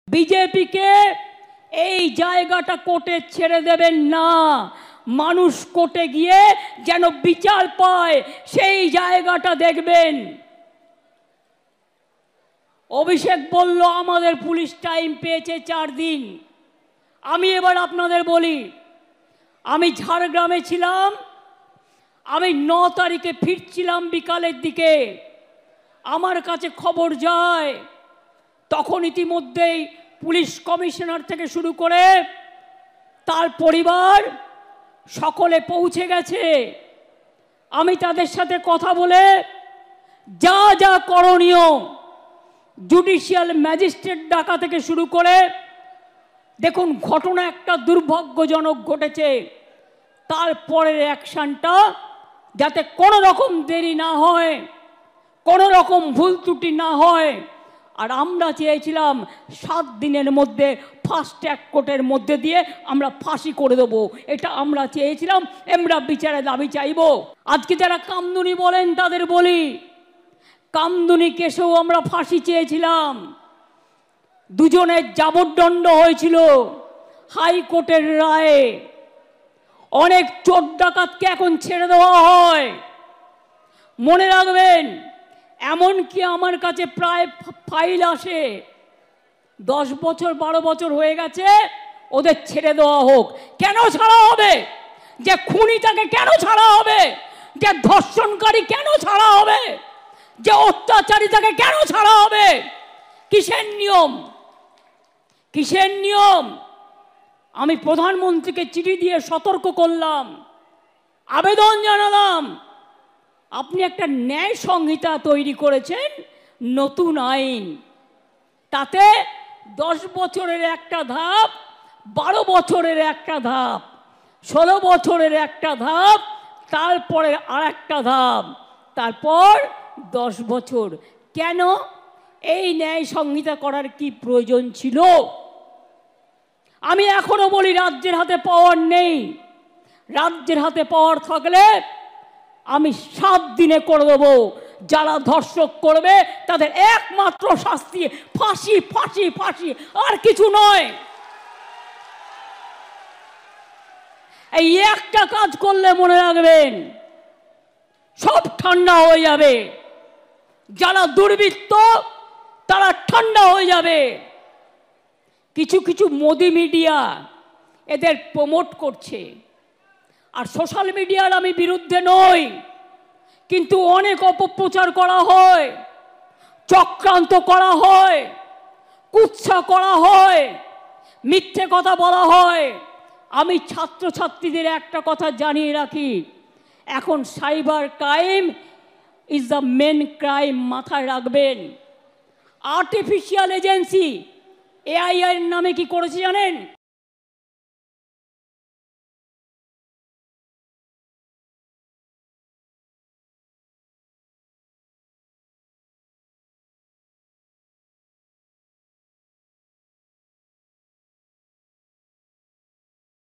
বিজেপিকে এই জায়গাটা কোর্টে ছেড়ে দেবেন না। মানুষ কোর্টে গিয়ে যেন বিচার পায় সেই জায়গাটা দেখবেন। অভিষেক বলল আমাদের পুলিশ টাইম পেয়েছে 4 দিন। আমি এবার আপনাদের বলি, আমি ঝাড়গ্রামে ছিলাম, আমি 9 তারিখে ফিরছিলাম বিকালের দিকে, আমার কাছে খবর যায় তখন ইতিমধ্যেই পুলিশ কমিশনার থেকে শুরু করে তার পরিবার সকলে পৌঁছে গেছে। আমি তাদের সাথে কথা বলে যা যা করণীয় জুডিশিয়াল ম্যাজিস্ট্রেট ডাকা থেকে শুরু করে, দেখুন ঘটনা একটা দুর্ভাগ্যজনক ঘটেছে, তারপরের অ্যাকশনটা যাতে কোনো রকম দেরি না হয়, কোনো রকম ভুল ত্রুটি না হয়। আর আমরা চেয়েছিলাম 7 দিনের মধ্যে ফাস্ট ট্র্যাক কোর্টের মধ্যে দিয়ে আমরা ফাঁসি করে দেবো, এটা আমরা চেয়েছিলাম। আমরা বিচারে দাবি চাইব। আজকে যারা কামদুনি বলেন তাদের বলি, কামদুনি কেসেও আমরা ফাঁসি চেয়েছিলাম। দুজনের যাবজ্জন্ম হয়েছিল হাইকোর্টের রায়ে। অনেক চোর ডাকাতকে এখন ছেড়ে দেওয়া হয়। মনে রাখবেন, এমনকি আমার কাছে প্রায় ফাইল আসে 10 বছর 12 বছর হয়ে গেছে, ওদের ছেড়ে দেওয়া হোক। কেন ছাড়া হবে? যে খুনি তাকে কেন ছাড়া হবে? যে ধর্ষণকারী কেন ছাড়া হবে? যে অত্যাচারী তাকে কেন ছাড়া হবে? কিসের নিয়ম? কিসের নিয়ম? আমি প্রধানমন্ত্রীকে চিঠি দিয়ে সতর্ক করলাম, আবেদন জানালাম, আপনি একটা ন্যায় সংহিতা তৈরি করেছেন, নতুন আইন, তাতে 10 বছরের একটা ধাপ, 12 বছরের একটা ধাপ, 16 বছরের একটা ধাপ, তারপরে আর একটা ধাপ, তারপর 10 বছর। কেন এই ন্যায় সংহিতা করার কি প্রয়োজন ছিল? আমি এখনো বলি রাজ্যের হাতে পাওয়ার নেই। রাজ্যের হাতে পাওয়ার থাকলে আমি 7 দিনে করে দেবো। যারা ধর্ষক করবে তাদের একমাত্র শাস্তি ফাঁসি, ফাঁসি, ফাঁসি, আর কিছু নয়। এই একটা কাজ করলে মনে রাখবেন সব ঠান্ডা হয়ে যাবে। যারা দুর্বৃত্ত তারা ঠান্ডা হয়ে যাবে। কিছু কিছু মোদি মিডিয়া এদের প্রমোট করছে, আর সোশ্যাল মিডিয়ার আমি বিরুদ্ধে নই, কিন্তু অনেক অপপ্রচার করা হয়, চক্রান্ত করা হয়, কুৎসা করা হয়, মিথ্যে কথা বলা হয়। আমি ছাত্রছাত্রীদের একটা কথা জানিয়ে রাখি, এখন cyber crime is the main crime, মাথায় রাখবেন। আর্টিফিশিয়াল এজেন্সি AI এর নামে কি করেছে জানেন?